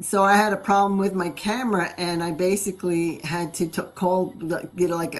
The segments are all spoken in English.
so I had a problem with my camera, and I basically had to call, get like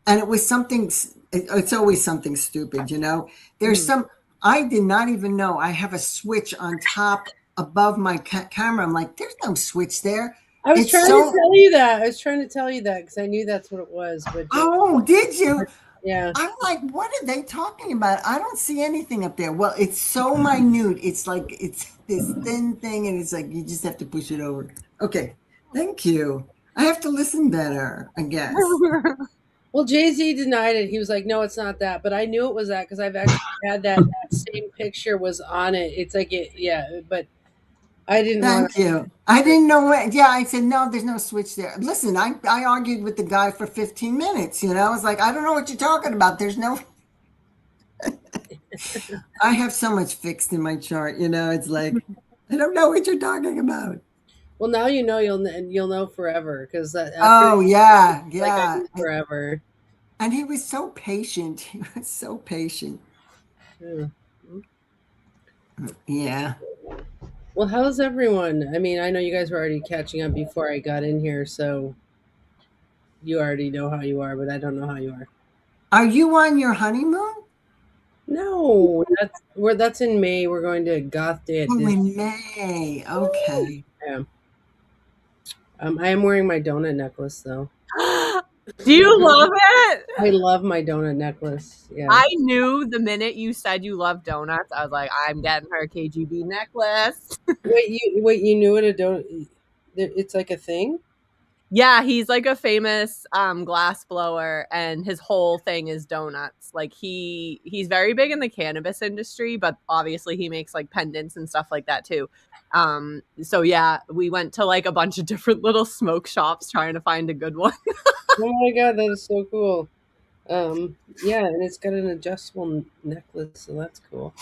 and it was something. It's always something stupid, you know. There's Mhm. some. I did not even know I have a switch on top above my camera. I'm like, there's no switch there. I was It's trying to so. tell you that. I was trying to tell you that because I knew that's what it was. Oh, did you? Yeah. I'm like, what are they talking about? I don't see anything up there. Well, it's so minute. It's like it's this thin thing, and it's like you just have to push it over. Okay, thank you. I have to listen better, I guess. Well, Jay Z denied it. He was like, "No, it's not that." But I knew it was that because I've actually had that same picture was on it. It's like it, yeah. But I didn't want Thank you. I didn't know what. Yeah, I said no. There's no switch there. Listen, I argued with the guy for 15 minutes. You know, I was like, I don't know what you're talking about. There's no. I have so much fixed in my chart. You know, it's like I don't know what you're talking about. Well, now you know you'll know forever because after Oh yeah, like I yeah. knew forever. And he was so patient. He was so patient. Yeah. Yeah. Well, how's everyone? I mean, I know you guys were already catching up before I got in here, so you already know how you are, but I don't know how you are. Are you on your honeymoon? No, that's in May. We're going to Goth Day at Oh, Disney. in May. Okay. Yeah. I am wearing my donut necklace though. Do you love it? I love my donut necklace. Yeah. I knew the minute you said you love donuts, I was like, I'm getting her a KGB necklace. Wait, you knew what a donut? It's like a thing. Yeah, he's like a famous glass blower, and his whole thing is donuts. Like he's very big in the cannabis industry, but obviously he makes like pendants and stuff like that too. So yeah, we went to like a bunch of different little smoke shops trying to find a good one. Oh my god, that is so cool. Yeah, and it's got an adjustable necklace, so that's cool.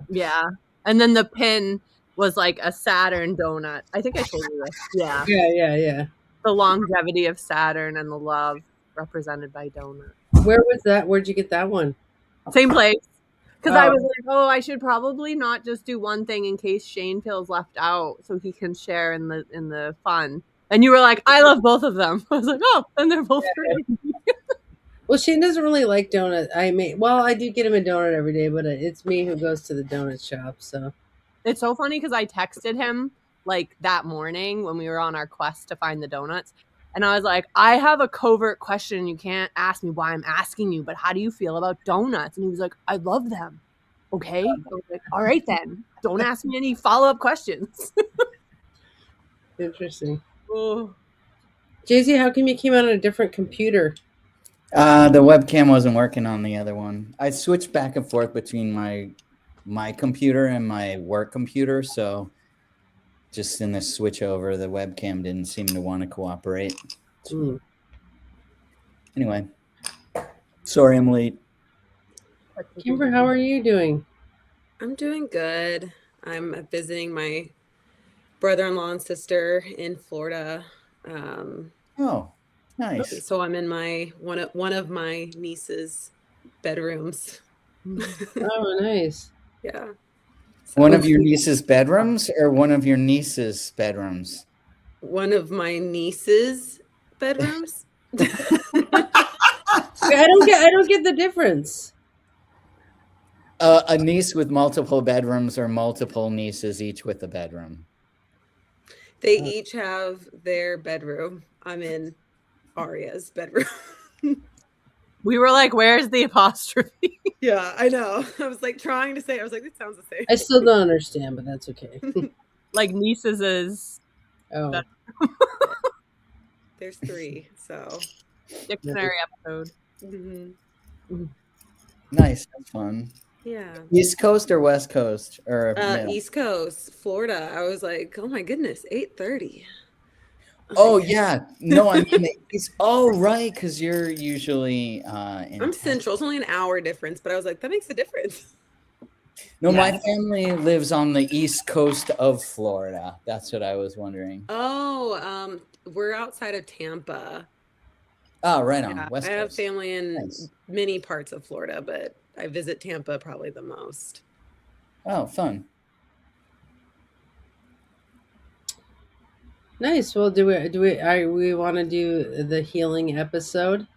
Yeah. And then the pin was like a Saturn donut. I think I told you this. Yeah. Yeah. The longevity of Saturn and the love represented by donut. Where was that? Where'd you get that one? Same place. Because I Oh, was like, oh, I should probably not just do one thing in case Shane feels left out so he can share in the fun. And you were like, I love both of them. I was like, oh, then they're both great. well, Shane doesn't really like donut. I do get him a donut every day, but it's me who goes to the donut shop. So It's so funny because I texted him like that morning when we were on our quest to find the donuts. And I was like, I have a covert question. You can't ask me why I'm asking you, but how do you feel about donuts? And he was like, I love them. Okay. So I was like, all right, then. Don't ask me any follow up questions. interesting. Oh. Jay Z, how come you came out on a different computer? The webcam wasn't working on the other one. I switched back and forth between my computer and my work computer, so just in this switch over, the webcam didn't seem to want to cooperate. Mm. Anyway, sorry I'm late. Kimber, how are you doing? I'm doing good. I'm visiting my brother-in-law and sister in Florida. Oh, nice. So I'm in my one of my niece's bedrooms. Oh, nice. Yeah. One of your niece's bedrooms or one of your niece's bedrooms? One of my niece's bedrooms. I don't get the difference. A niece with multiple bedrooms or multiple nieces, each with a bedroom? They each have their bedroom. I'm in Aria's bedroom. We were like, where's the apostrophe? Yeah, I know. I was like trying to say, I was like, it sounds the same. I still don't understand, but that's okay. Like nieces is Oh, There's 3, so. dictionary episode. Mm-hmm. Nice. That's fun. Yeah. East Coast or West Coast? Or East Coast, Florida. I was like, oh my goodness, 8:30. Oh yeah, no, I mean it's all right because you're usually in I'm central. It's only an hour difference, but I was like, that makes a difference. No, Yeah. my family lives on the east coast of Florida. That's what I was wondering. Oh, we're outside of Tampa. Oh, right on. Yeah, West I have Coast. family in Nice. many parts of Florida, but I visit Tampa probably the most. Oh, fun. Nice. Well, we want to do the healing episode?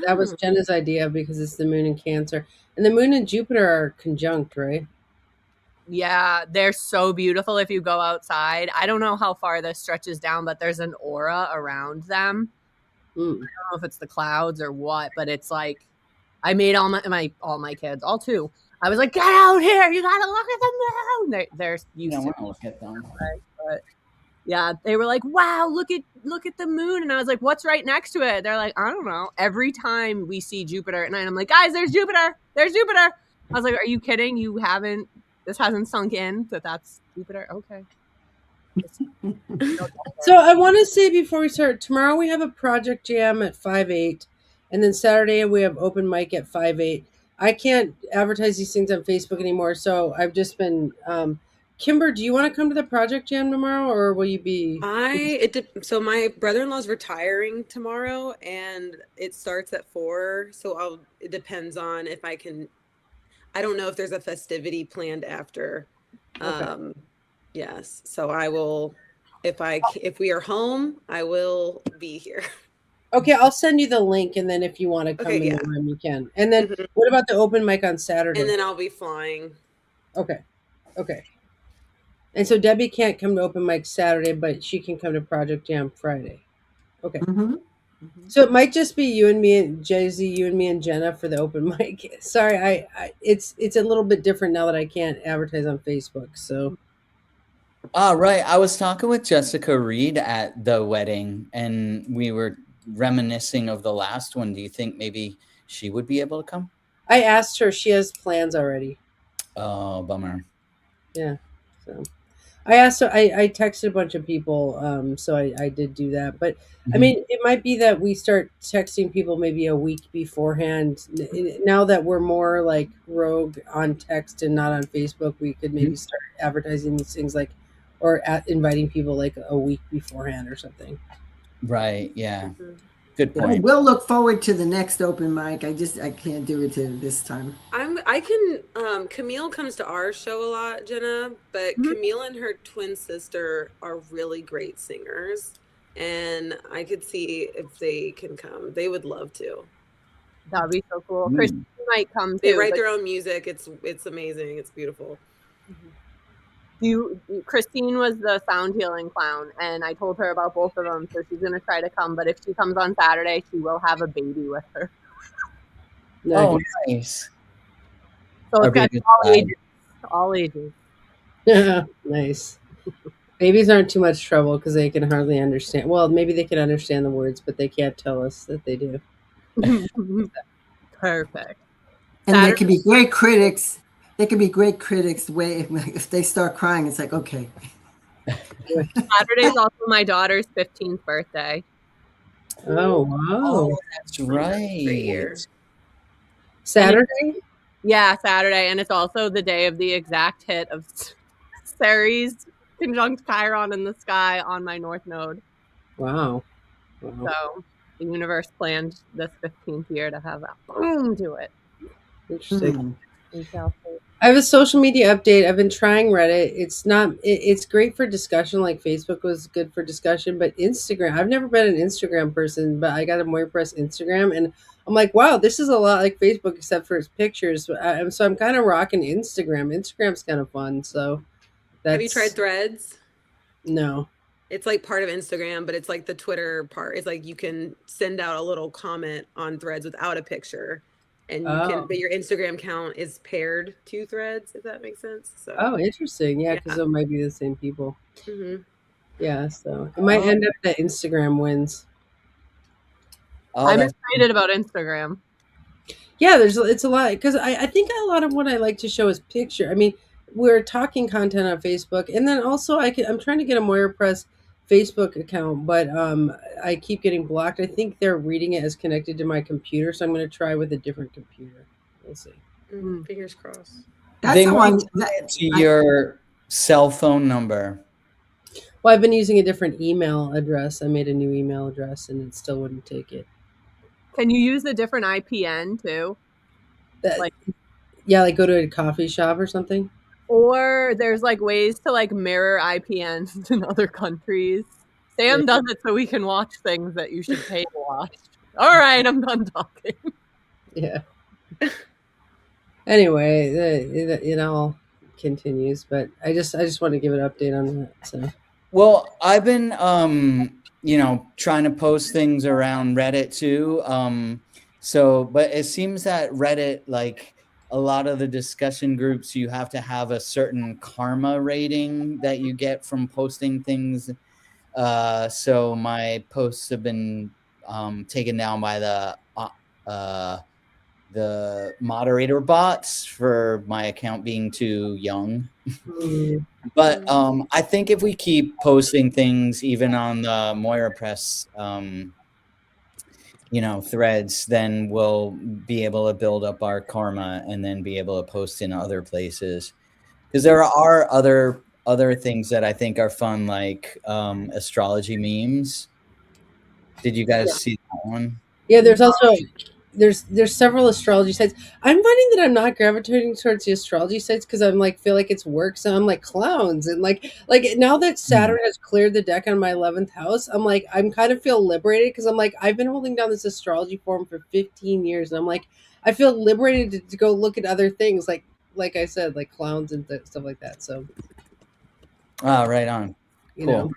That was Yeah. Jenna's idea because it's the moon in Cancer, and the moon and Jupiter are conjunct, right? Yeah, they're so beautiful if you go outside. I don't know how far this stretches down, but there's an aura around them. Mm. I don't know if it's the clouds or what, but it's like I made all my kids, all two. I was like, get out here! You gotta look at the moon. They're You used don't to want to look at them. it, but yeah, they were like, wow, look at the moon, and I was like, what's right next to it? They're like, I don't know. Every time we see Jupiter at night, I'm like, guys, there's Jupiter. There's Jupiter. I was like, are you kidding? This hasn't sunk in that that's Jupiter. Okay. So I want to say before we start, tomorrow we have a project jam at 5/8, and then Saturday we have open mic at 5/8. I can't advertise these things on Facebook anymore, so I've just been. Kimber, do you want to come to the project jam tomorrow, or will you be? So my brother-in-law's retiring tomorrow, and it starts at 4. So it depends on if I can. I don't know if there's a festivity planned after. Okay. Yes. So I will. If we are home, I will be here. Okay, I'll send you the link, and then if you want to come Okay, in yeah. the room, you can. And then Mhm. what about the open mic on Saturday? And then I'll be flying. Okay. And so Debbie can't come to open mic Saturday, but she can come to Project Jam Friday. Okay. Mhm. So it might just be you and me and Jay-Z, you and me and Jenna for the open mic. Sorry, it's a little bit different now that I can't advertise on Facebook. So Right. I was talking with Jessica Reed at the wedding, and we were reminiscing of the last one. Do you think maybe she would be able to come? I asked her; she has plans already. Oh, bummer. Yeah. So I asked her. I texted a bunch of people. So I did do that, but I mean, it might be that we start texting people maybe a week beforehand. Now that we're more like rogue on text and not on Facebook, we could maybe start advertising these things like, or inviting people like a week beforehand or something. Right. Yeah. Mhm. Good Well, point. we'll look forward to the next open mic. I can't do it this time. Camille comes to our show a lot, Jenna, but Mhm. Camille and her twin sister are really great singers, and I could see if they can come. They would love to. That'd be so cool. Mm. Christine might come They too. write but their own music. It's amazing. It's beautiful. Christine was the sound healing clown, and I told her about both of them, so she's gonna try to come. But if she comes on Saturday, she will have a baby with her. Oh, nice. So Our it's got biggest all fan. ages. All ages. Nice. Babies aren't too much trouble because they can hardly understand. Well, maybe they can understand the words, but they can't tell us that they do. Perfect. And they Saturday- can be great critics. They can be great critics. If they start crying, it's like, okay. Saturday's also my daughter's 15th birthday. Oh wow! Oh, that's right. year. Saturday. Yeah, Saturday, and it's also the day of the exact hit of Ceres conjunct Chiron in the sky on my north node. Wow. So the universe planned this 15th year to have that boom to it. Interesting. Hmm. We shall see. I have a social media update. I've been trying Reddit. It's not. It's great for discussion. Like Facebook was good for discussion, but Instagram. I've never been an Instagram person, but I got a Moira Press Instagram, and I'm like, wow, this is a lot like Facebook except for its pictures. So I'm kind of rocking Instagram. Instagram's kind of fun. So that's. Have you tried Threads? No. It's like part of Instagram, but it's like the Twitter part. It's like you can send out a little comment on Threads without a picture, and but your Instagram account is paired to Threads, if that makes sense. So. Oh, interesting. Yeah, because Yeah. it might be the same people. Mhm. Yeah, so it might end up that Instagram wins. Oh, I'm that's excited about Instagram. Yeah, it's a lot because I think a lot of what I like to show is picture. I mean, we're talking content on Facebook, and then also I'm trying to get a Moira Press Facebook account, but I keep getting blocked. I think they're reading it as connected to my computer, so I'm going to try with a different computer. We'll see. Fingers crossed. That's They the might one. to your cell phone number. Well, I've been using a different email address. I made a new email address, and it still wouldn't take it. Can you use a different IPN too? That, Like- yeah, like go to a coffee shop or something. Or there's like ways to like mirror IPNs in other countries. Sam does it so we can watch things that you should pay to watch. All right, I'm done talking. Yeah. Anyway, it all continues, but I just want to give an update on that. So, Well, I've been trying to post things around Reddit too. But it seems that Reddit, like a lot of the discussion groups, you have to have a certain karma rating that you get from posting things. So my posts have been taken down by the moderator bots for my account being too young. But I think if we keep posting things even on the Moira Press threads, then we'll be able to build up our karma and then be able to post in other places, because there are other things that I think are fun, like astrology memes. Did you guys see that one? yeah, there's also there's several astrology sites. I'm finding that I'm not gravitating towards the astrology sites because I'm like feel like it's work. So I'm like clowns and like now that Saturn has cleared the deck on my 11th house, I'm kind of feel liberated because I'm like I've been holding down this astrology forum for 15 years and I'm like I feel liberated to go look at other things like I said, like clowns and stuff like that. So right on. you Cool. know,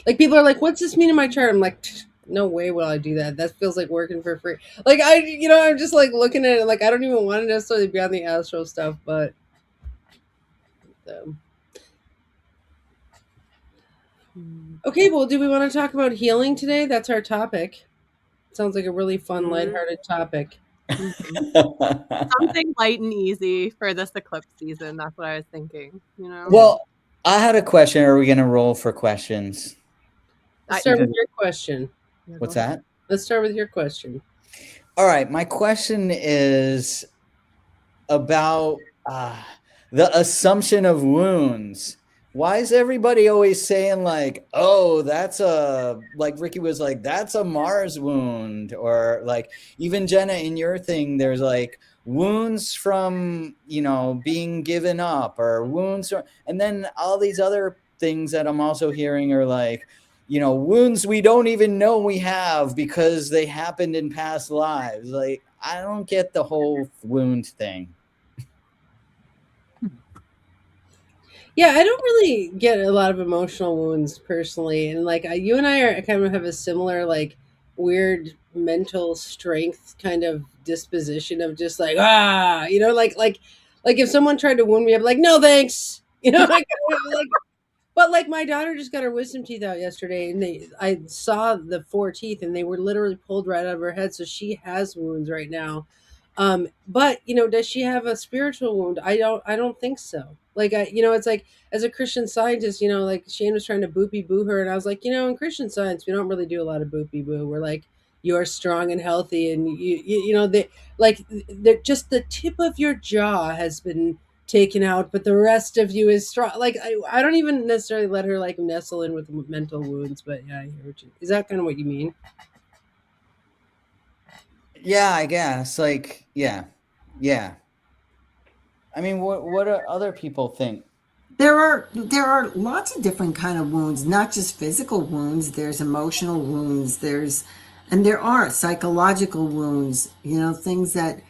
like people are like, "What's this mean in my chart?" I'm like, no way will I do that. That feels like working for free. Like I'm just like looking at it like I don't even want to necessarily be on the astro stuff, but okay, well, do we want to talk about healing today? That's our topic. Sounds like a really fun, lighthearted topic. Something light and easy for this eclipse season. That's what I was thinking. Well, I had a question. Are we going to roll for questions? Let's start with your question. What's that? Let's start with your question. All right. My question is about the assumption of wounds. Why is everybody always saying like, oh, that's like Ricky was like, that's a Mars wound, or like even Jenna in your thing, there's like wounds from, being given up, or wounds and then all these other things that I'm also hearing are like, wounds we don't even know we have because they happened in past lives. Like, I don't get the whole wound thing. Yeah, I don't really get a lot of emotional wounds personally, and like you and I are kind of have a similar like weird mental strength kind of disposition of just like like if someone tried to wound me, I'm like no thanks, like but like my daughter just got her wisdom teeth out yesterday, and I saw the 4 teeth, and they were literally pulled right out of her head, so she has wounds right now. But does she have a spiritual wound? I don't think so. Like it's like as a Christian Scientist, like Shane was trying to boopy boo her, and I was like, in Christian Science, we don't really do a lot of boopy boo. We're like, you are strong and healthy, and they're just the tip of your jaw has been taken out, but the rest of you is strong. Like I don't even necessarily let her like nestle in with mental wounds, but yeah, I hear what is that kind of what you mean? Yeah, I guess. Like, yeah. I mean, what do other people think? There are lots of different kind of wounds, not just physical wounds. There's emotional wounds. There are psychological wounds. Things that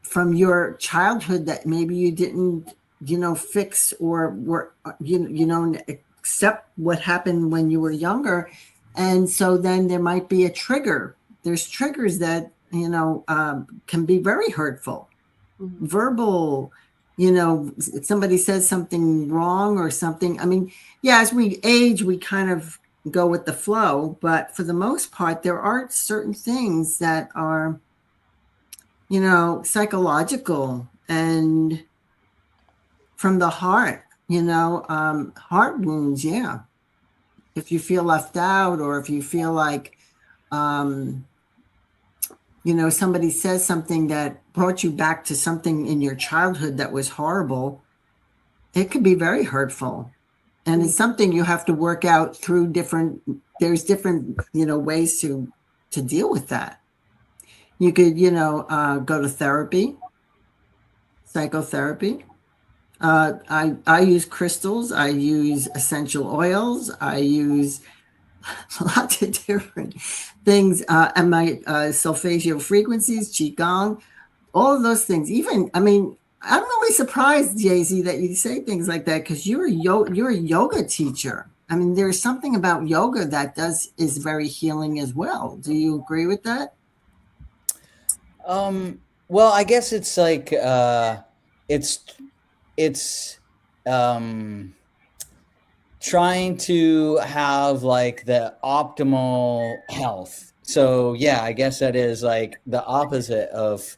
from your childhood that maybe you didn't, fix or were, accept what happened when you were younger, and so then there might be a trigger. There's triggers that can be very hurtful. Mm-hmm. Verbal, if somebody says something wrong or something. I mean, yeah, as we age, we kind of go with the flow, but for the most part, there are certain things that are, psychological and from the heart, heart wounds. Yeah. If you feel left out, or if you feel like, somebody says something that brought you back to something in your childhood that was horrible, it could be very hurtful. And it's something you have to work out through there's different, ways to deal with that. You could, go to therapy, psychotherapy. I use crystals. I use essential oils. I use lots of different things. And my solfeggio frequencies, qigong, all of those things. Even, I mean, I'm really surprised, Jay-Z, that you say things like that because you're a yoga teacher. I mean, there's something about yoga that is very healing as well. Do you agree with that? Well, I guess it's like it's trying to have like the optimal health. So yeah, I guess that is like the opposite of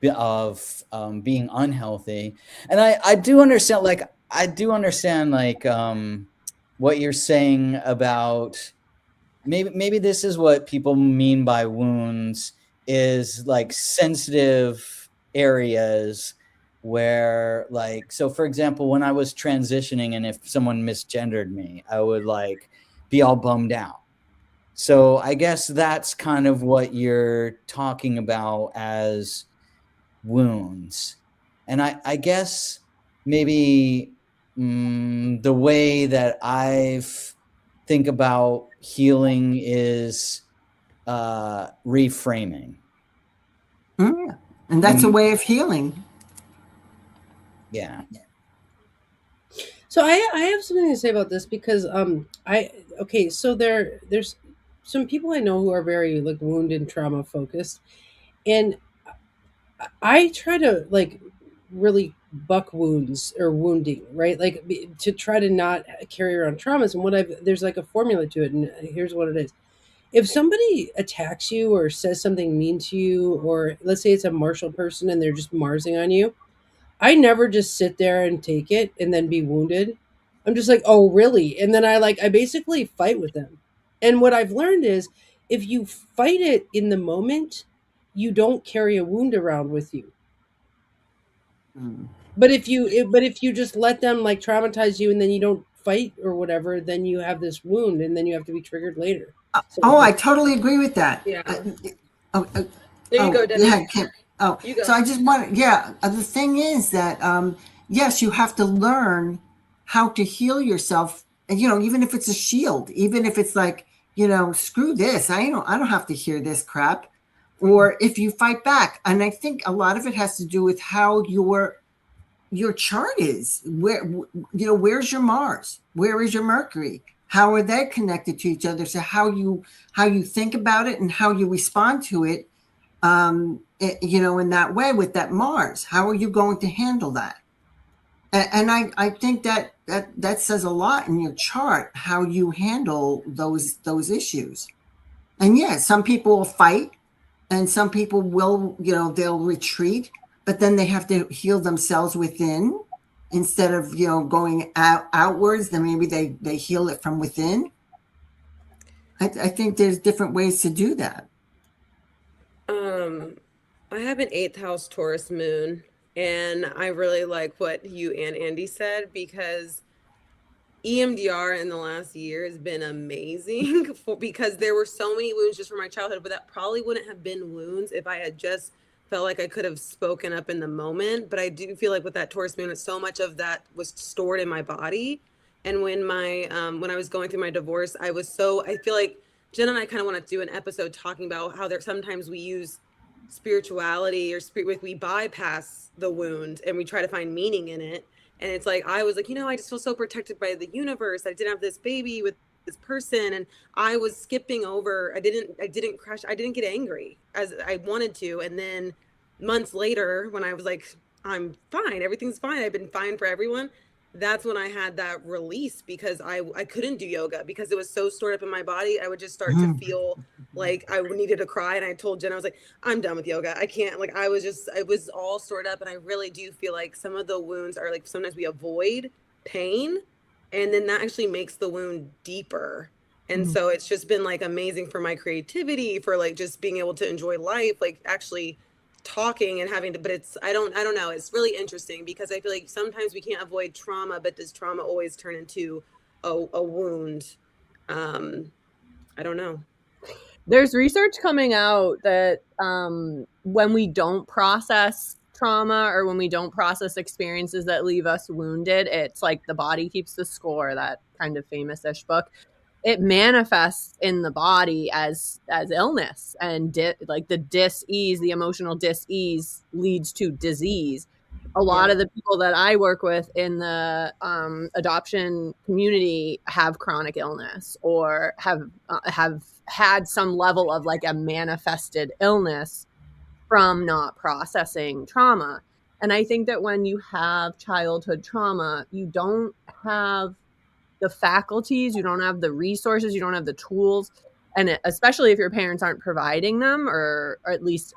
being unhealthy. And I do understand like what you're saying about maybe this is what people mean by wounds, is like sensitive areas where, like, so for example, when I was transitioning and if someone misgendered me, I would like be all bummed out. So I guess that's kind of what you're talking about as wounds. And I guess maybe the way that I've think about healing is reframing. Mm. And that's a way of healing. Yeah. So I have something to say about this because so there's some people I know who are very like wound and trauma focused, and I try to like really buck wounds or wounding, right? Like to try to not carry around traumas. And there's like a formula to it, and here's what it is. If somebody attacks you or says something mean to you, or let's say it's a martial person and they're just marsing on you, I never just sit there and take it and then be wounded. I'm just like, oh, really? And then I basically fight with them. And what I've learned is if you fight it in the moment, you don't carry a wound around with you. Mm. But if you just let them like traumatize you and then you don't fight or whatever, then you have this wound and then you have to be triggered later. Oh, I totally agree with that. Yeah. Oh, There you go, Debbie. yeah, Kim. Oh, You go. so I just want, yeah. The thing is that, yes, you have to learn how to heal yourself. And, you know, even if it's a shield, even if it's like, you know, screw this. I don't have to hear this crap. Or if you fight back. And I think a lot of it has to do with how your chart is. Where, you know, where's your Mars? Where is your Mercury? How are they connected to each other? So how you think about it and how you respond to it, you know, in that way with that Mars, how are you going to handle that? And I think that says a lot in your chart, how you handle those issues. And yeah, some people will fight and some people will, you know, they'll retreat, but then they have to heal themselves within instead of, you know, going outwards. Then maybe they heal it from within. I think there's different ways to do that. I have an 8th house Taurus moon, and I really like what you and Andy said because EMDR in the last year has been amazing because there were so many wounds just from my childhood, but that probably wouldn't have been wounds if I had just felt like I could have spoken up in the moment. But I do feel like with that Taurus moon, so much of that was stored in my body. And when when I was going through my divorce, I feel like Jen and I kind of want to do an episode talking about how sometimes we use spirituality or we bypass the wound and we try to find meaning in it. And it's like, I was like, you know, I just feel so protected by the universe. I didn't have this baby with this person. And I was skipping over. I didn't crash. I didn't get angry as I wanted to. And then months later, when I was like, I'm fine, everything's fine, I've been fine for everyone. That's when I had that release because I couldn't do yoga because it was so stored up in my body. I would just start to feel like I needed to cry. And I told Jen, I was like, I'm done with yoga. I can't, like, it was all stored up. And I really do feel like some of the wounds are like, sometimes we avoid pain and then that actually makes the wound deeper. And so it's just been like amazing for my creativity, for like just being able to enjoy life, like actually talking and having to, but I don't know. It's really interesting because I feel like sometimes we can't avoid trauma, but does trauma always turn into a wound? I don't know. There's research coming out that when we don't process trauma or when we don't process experiences that leave us wounded, it's like The Body Keeps the Score, that kind of famous-ish book. It manifests in the body as illness, and like the dis-ease, the emotional dis-ease leads to disease. A lot of the people that I work with in the adoption community have chronic illness or have had some level of like a manifested illness from not processing trauma. And I think that when you have childhood trauma, you don't have the faculties, you don't have the resources, you don't have the tools, and especially if your parents aren't providing them, or at least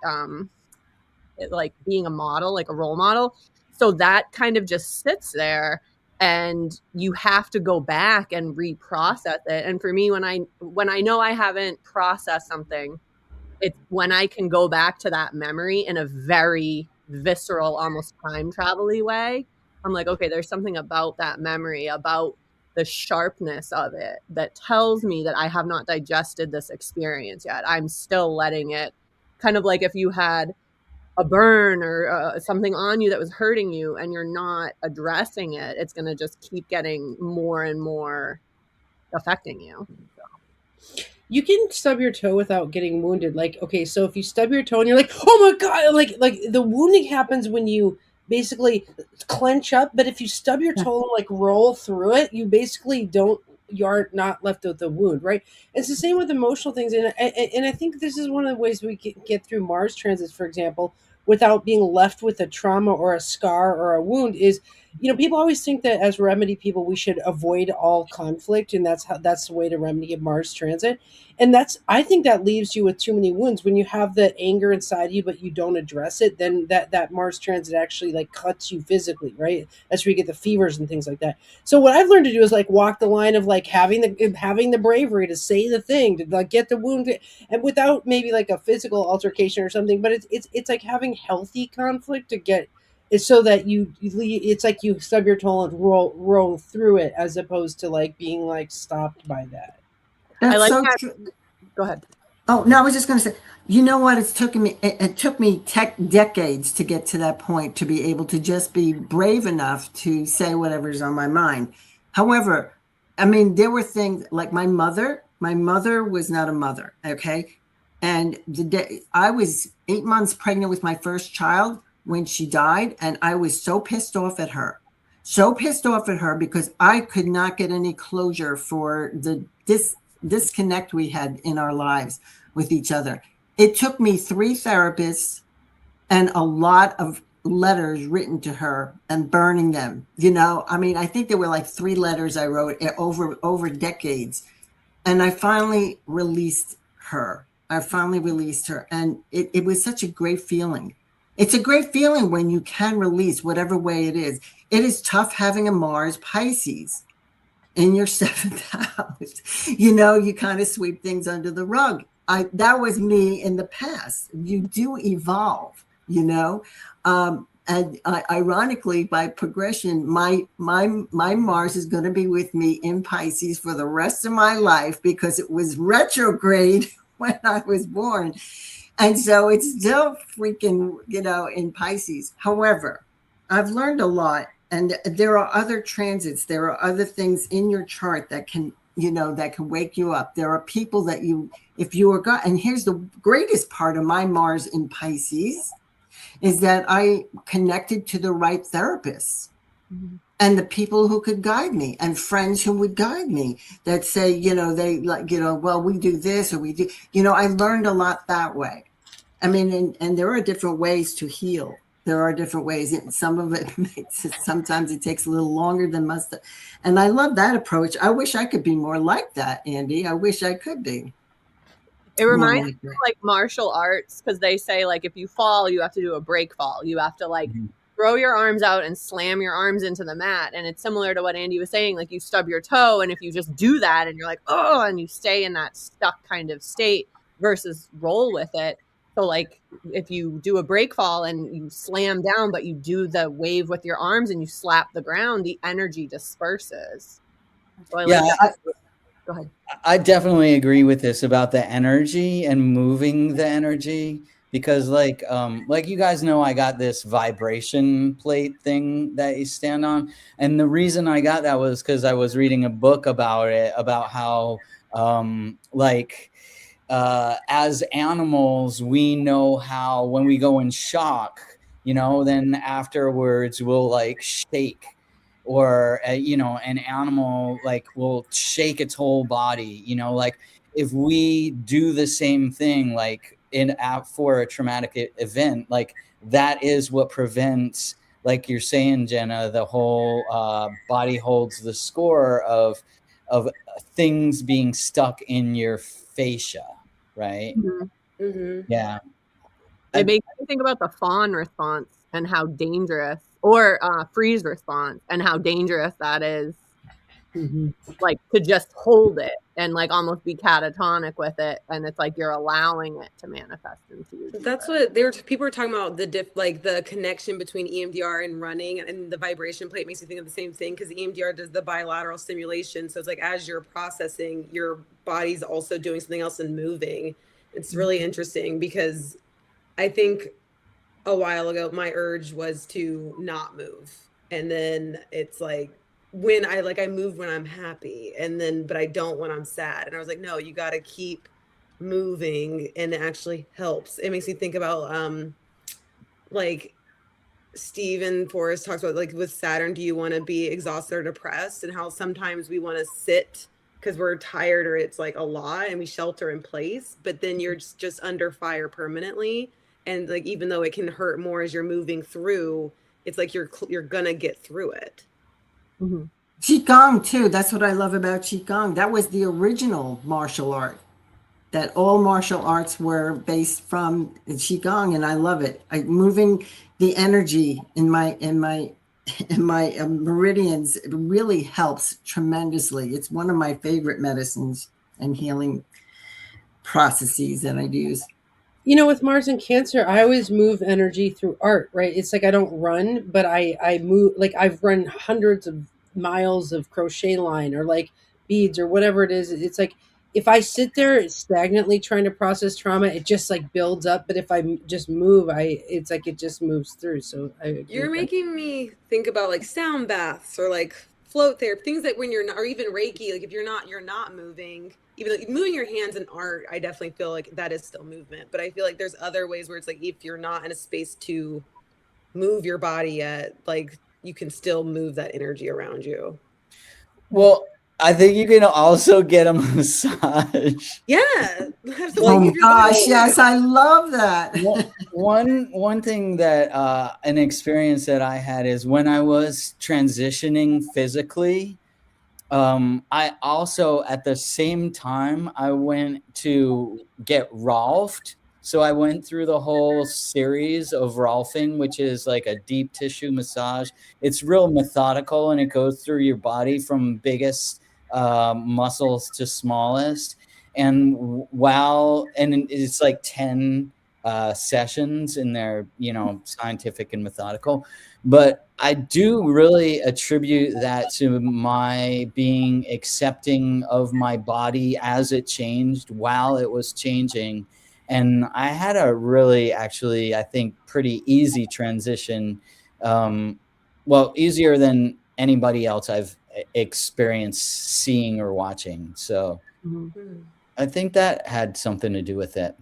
like being a model, like a role model. So that kind of just sits there, and you have to go back and reprocess it. And for me, when I know I haven't processed something, it's when I can go back to that memory in a very visceral, almost time travel-y way. I'm like, okay, there's something about that memory, about the sharpness of it, that tells me that I have not digested this experience yet. I'm still letting it, kind of like if you had a burn or something on you that was hurting you and you're not addressing it, it's going to just keep getting more and more affecting you. You can stub your toe without getting wounded. Like, okay, so if you stub your toe and you're like, oh my God, like the wounding happens when you basically clench up. But if you stub your toe and like roll through it, you are not left with a wound, right? It's the same with emotional things. And I think this is one of the ways we get through Mars transits, for example, without being left with a trauma or a scar or a wound is, people always think that as remedy people, we should avoid all conflict. And that's the way to remedy a Mars transit. And I think that leaves you with too many wounds. When you have the anger inside you, but you don't address it, then that Mars transit actually like cuts you physically, right? That's where you get the fevers and things like that. So what I've learned to do is like walk the line of like having the bravery to say the thing, to like get the wound, and without maybe like a physical altercation or something. But it's like having healthy conflict to get. It's so that it's like you stub your toe and roll through it, as opposed to like being like stopped by that. That's I like so that. true. Go ahead. Oh, no, I was just going to say, you know what? It took me decades to get to that point, to be able to just be brave enough to say whatever's on my mind. However, I mean, there were things like my mother was not a mother. Okay. And the day I was 8 months pregnant with my first child when she died, and I was so pissed off at her because I could not get any closure for the disconnect we had in our lives with each other. It took me 3 therapists and a lot of letters written to her and burning them. I mean, I think there were like 3 letters I wrote over decades. And I finally released her. And it was such a great feeling. It's a great feeling when you can release whatever way it is. It is tough having a Mars Pisces in your 7th house. You kind of sweep things under the rug. That was me in the past. You do evolve, and ironically, by progression, my Mars is going to be with me in Pisces for the rest of my life, because it was retrograde when I was born. And so it's still freaking, in Pisces. However, I've learned a lot. And there are other transits. There are other things in your chart that can wake you up. There are people that if you are God. And here's the greatest part of my Mars in Pisces is that I connected to the right therapists, mm-hmm. and the people who could guide me, and friends who would guide me, that say, they like, well, we do this or we do, I learned a lot that way. I mean, and there are different ways to heal. There are different ways. And some of it sometimes it takes a little longer than must. And I love that approach. I wish I could be more like that, Andy. I wish I could be. It reminds me of like martial arts, because they say like if you fall, you have to do a break fall. You have to like throw your arms out and slam your arms into the mat. And it's similar to what Andy was saying, like you stub your toe, and if you just do that and you're like, oh, and you stay in that stuck kind of state versus roll with it. So like if you do a break fall and you slam down, but you do the wave with your arms and you slap the ground, the energy disperses. So go ahead. I definitely agree with this about the energy and moving the energy, because like you guys know, I got this vibration plate thing that you stand on, and the reason I got that was because I was reading a book about it, about how like as animals, we know how when we go in shock, you know, then afterwards we'll like shake, or you know, an animal like will shake its whole body, you know, like if we do the same thing like for a traumatic event, like that is what prevents, like you're saying, Jenna, the whole body holds the score of things being stuck in your fascia, right? Mm-hmm. Yeah. It makes me think about the fawn response and how dangerous, or freeze response and how dangerous that is. Like to just hold it and like almost be catatonic with it, and it's like you're allowing it to manifest into you. That's what people were talking about, like the connection between EMDR and running, and the vibration plate makes you think of the same thing, because EMDR does the bilateral stimulation. So it's like as you're processing, your body's also doing something else and moving. It's really interesting, because I think a while ago my urge was to not move, and then it's like when I move when I'm happy, and then but I don't when I'm sad, and I was like, no, you got to keep moving, and it actually helps. It makes me think about like Stephen Forrest talks about, like with Saturn, do you want to be exhausted or depressed, and how sometimes we want to sit because we're tired or it's like a lot and we shelter in place, but then you're just under fire permanently, and like even though it can hurt more as you're moving through, it's like you're gonna get through it. Qigong too. That's what I love about Qigong. That was the original martial art. That all martial arts were based from Qigong, and I love it. Moving the energy in my meridians, it really helps tremendously. It's one of my favorite medicines and healing processes that I use. You know, with Mars and Cancer, I always move energy through art, right? It's like I don't run, but I move. Like I've run hundreds of miles of crochet line or like beads or whatever it is. It's like if I sit there stagnantly trying to process trauma, it just like builds up. But if I just move, it's like it just moves through. So you're making me think about like sound baths or like float therapy, things that when you're not, or even Reiki, like if you're not moving, even like moving your hands in art, I definitely feel like that is still movement. But I feel like there's other ways where it's like if you're not in a space to move your body yet, like you can still move that energy around you. Well, I think you can also get a massage. Yeah. Oh my gosh, yes, I love that. One thing that an experience that I had is when I was transitioning physically, I also at the same time I went to get Rolfed. So I went through the whole series of Rolfing, which is like a deep tissue massage. It's real methodical, and it goes through your body from biggest muscles to smallest. And it's like 10 sessions, and they're, you know, scientific and methodical. But I do really attribute that to my being accepting of my body as it changed while it was changing. And I had a really, actually, I think, pretty easy transition. Well, easier than anybody else I've experienced seeing or watching. So I think that had something to do with it.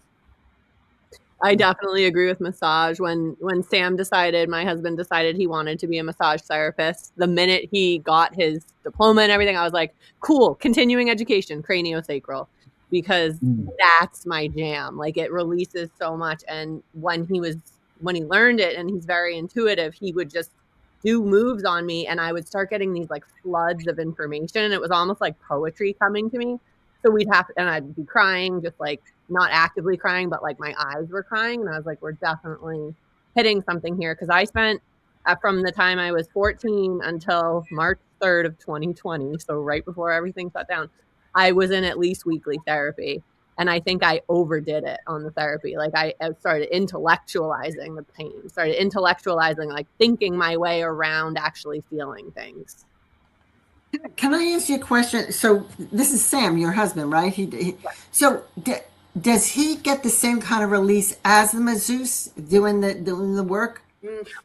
I definitely agree with massage. When Sam decided, my husband decided he wanted to be a massage therapist, the minute he got his diploma and everything, I was like, cool, continuing education, craniosacral, because that's my jam. Like it releases so much. And when he learned it, and he's very intuitive, he would just do moves on me, and I would start getting these like floods of information, and it was almost like poetry coming to me. So and I'd be crying, just like not actively crying, but like my eyes were crying. And I was like, we're definitely hitting something here. Cause I spent from the time I was 14 until March 3rd of 2020. So right before everything shut down, I was in at least weekly therapy. And I think I overdid it on the therapy. Like I started intellectualizing the pain, started intellectualizing, like thinking my way around actually feeling things. Can I ask you a question? So this is Sam, your husband, right? does he get the same kind of release as the masseuse doing the work?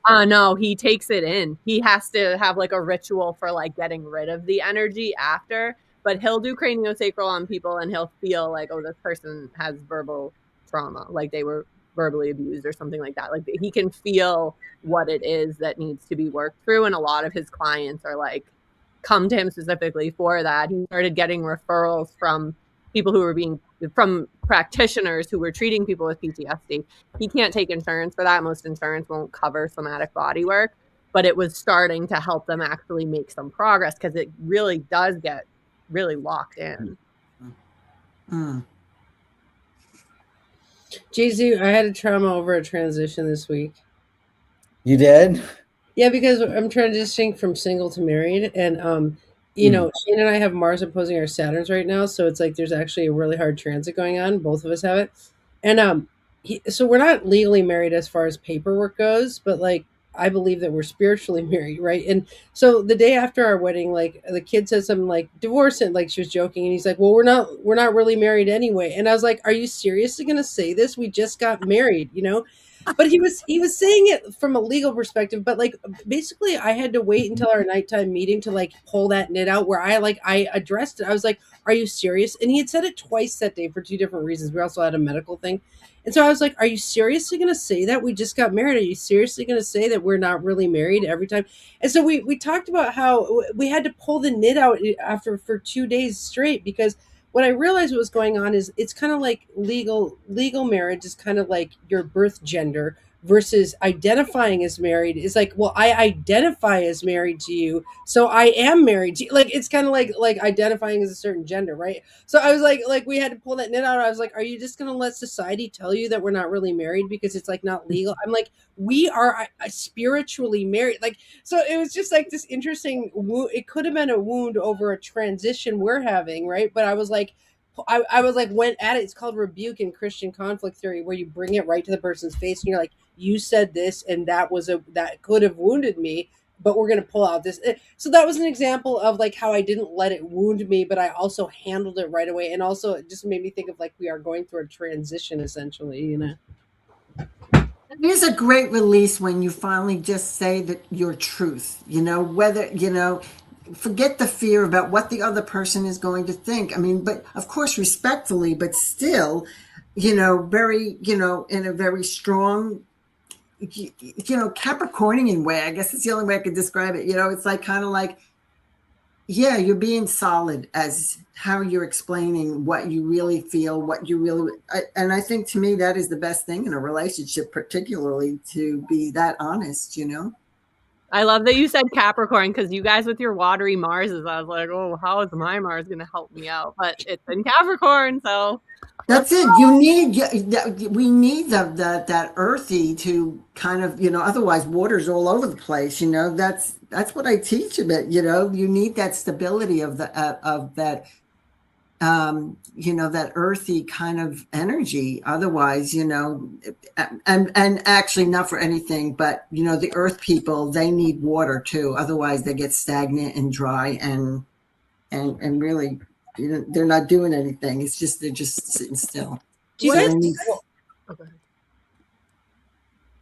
No, he takes it in. He has to have like a ritual for like getting rid of the energy after, but he'll do craniosacral on people and he'll feel like, oh, this person has verbal trauma, like they were verbally abused or something like that. Like he can feel what it is that needs to be worked through. And a lot of his clients are like, come to him specifically for that. He started getting referrals from people who were from practitioners who were treating people with PTSD. He can't take insurance for that. Most insurance won't cover somatic body work, but it was starting to help them actually make some progress because it really does get really locked in. Jay-Z, I had a trauma over a transition this week. You did? Yeah, because I'm transitioning from single to married, and you know, Shane and I have Mars opposing our Saturns right now, so it's like there's actually a really hard transit going on. Both of us have it, and so we're not legally married as far as paperwork goes, but like I believe that we're spiritually married, right? And so the day after our wedding, like the kid said something like divorce, and like she was joking, and he's like, "Well, we're not really married anyway." And I was like, "Are you seriously going to say this? We just got married, you know?" But he was saying it from a legal perspective, but like basically I had to wait until our nighttime meeting to like pull that knit out where I addressed it. I was like, "Are you serious?" And he had said it twice that day for two different reasons. We also had a medical thing. And so I was like, "Are you seriously going to say that we just got married? Are you seriously going to say that we're not really married every time?" And so we talked about how we had to pull the knit out after for 2 days straight, because what I realized what was going on is it's kind of like legal marriage is kind of like your birth gender versus identifying as married is like, well, I identify as married to you, so I am married to you. Like it's kind of like identifying as a certain gender, right? So I was like we had to pull that knit out. I was like, are you just gonna let society tell you that we're not really married because it's like not legal? I'm like, we are spiritually married. Like, so it was just like this interesting it could have been a wound over a transition we're having, right? But I was like, went at it. It's called rebuke in Christian conflict theory, where you bring it right to the person's face and you're like, you said this and that could have wounded me, but we're going to pull out this. So that was an example of like how I didn't let it wound me, but I also handled it right away. And also it just made me think of like we are going through a transition essentially, you know. It is a great release when you finally just say that your truth, you know, whether, you know, forget the fear about what the other person is going to think. I mean, but of course, respectfully, but still, you know, very, you know, in a very strong, you know, Capricornian way. I guess it's the only way I could describe it. You know, it's like kind of like, yeah, you're being solid as how you're explaining what you really feel, what you really, and I think to me that is the best thing in a relationship, particularly to be that honest, you know. I love that you said Capricorn because you guys with your watery Marses, I was like, oh, how is my Mars going to help me out? But it's in Capricorn, so that's it. You need, we need that earthy to kind of, you know, otherwise water's all over the place. You know, that's what I teach a bit. You know, you need that stability of that, you know, that earthy kind of energy. Otherwise, you know, and actually not for anything, but you know, the earth people, they need water too. Otherwise they get stagnant and dry and really, you know, they're not doing anything. It's just, they're just sitting still.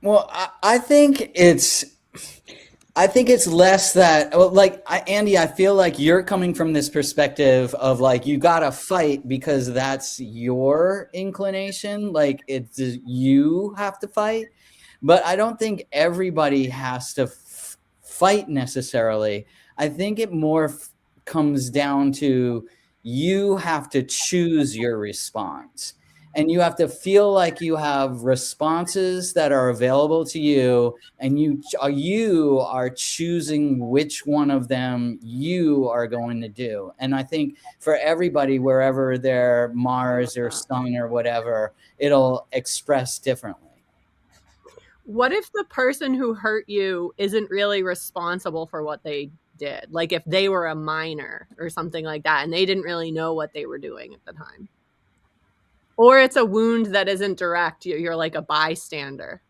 Well, I think it's less that, well, like Andy, I feel like you're coming from this perspective of like you gotta fight because that's your inclination, like it's you have to fight. But I don't think everybody has to fight necessarily. I think it more comes down to you have to choose your response. And you have to feel like you have responses that are available to you, and you are choosing which one of them you are going to do. And I think for everybody, wherever their Mars or Sun or whatever, it'll express differently. What if the person who hurt you isn't really responsible for what they did? Like if they were a minor or something like that, and they didn't really know what they were doing at the time. Or it's a wound that isn't direct. You're like a bystander.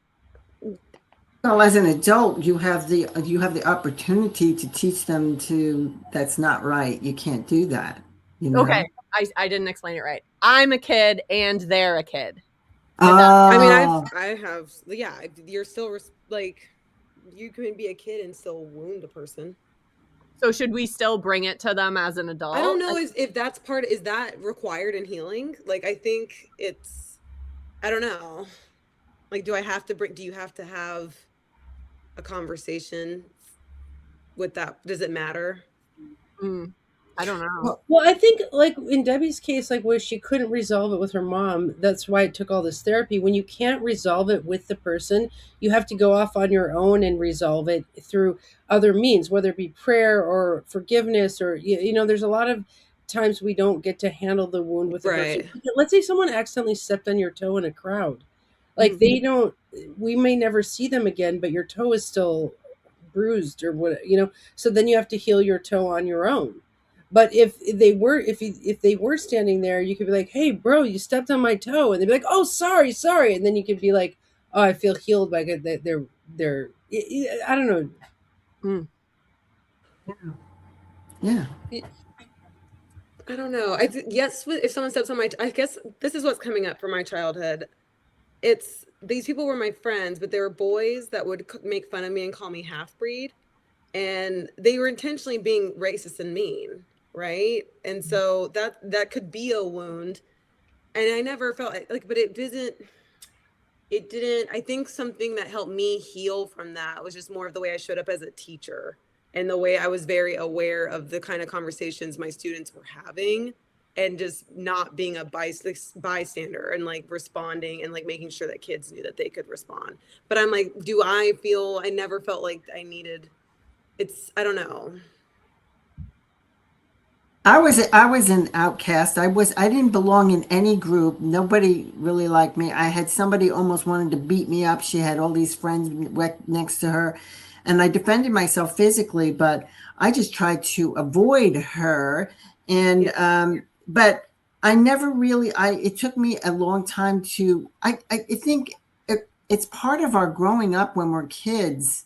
Well, as an adult, you have the opportunity to teach them to, that's not right. You can't do that. You know? Okay, I didn't explain it right. I'm a kid and they're a kid. I mean, Oh, I have, yeah. You're still like, you can be a kid and still wound a person. So should we still bring it to them as an adult? I don't know if that's is that required in healing? Like, I think it's, I don't know. Like, do you have to have a conversation with that? Does it matter? I don't know. Well, I think like in Debbie's case, like where she couldn't resolve it with her mom, that's why it took all this therapy. When you can't resolve it with the person, you have to go off on your own and resolve it through other means, whether it be prayer or forgiveness, or you know, there's a lot of times we don't get to handle the wound with the Right. person. Let's say someone accidentally stepped on your toe in a crowd. Like they don't, we may never see them again, but your toe is still bruised or what, you know, so then you have to heal your toe on your own. But if they were standing there, you could be like, "Hey, bro, you stepped on my toe," and they'd be like, "Oh, sorry, sorry," and then you could be like, "Oh, I feel healed by it." They're I don't know. yeah. I don't know. Yes, if someone steps on I guess this is what's coming up for my childhood. It's these people were my friends, but they were boys that would make fun of me and call me half breed, and they were intentionally being racist and mean, right? And so that could be a wound, and I never felt like, but it didn't. I think something that helped me heal from that was just more of the way I showed up as a teacher and the way I was very aware of the kind of conversations my students were having and just not being a bystander and like responding and like making sure that kids knew that they could respond. But I'm like, I never felt like I needed, I don't know. I was an outcast. I didn't belong in any group. Nobody really liked me. I had somebody almost wanted to beat me up. She had all these friends next to her, and I defended myself physically, but I just tried to avoid her. And but I never really. It took me a long time to. I think it's part of our growing up when we're kids.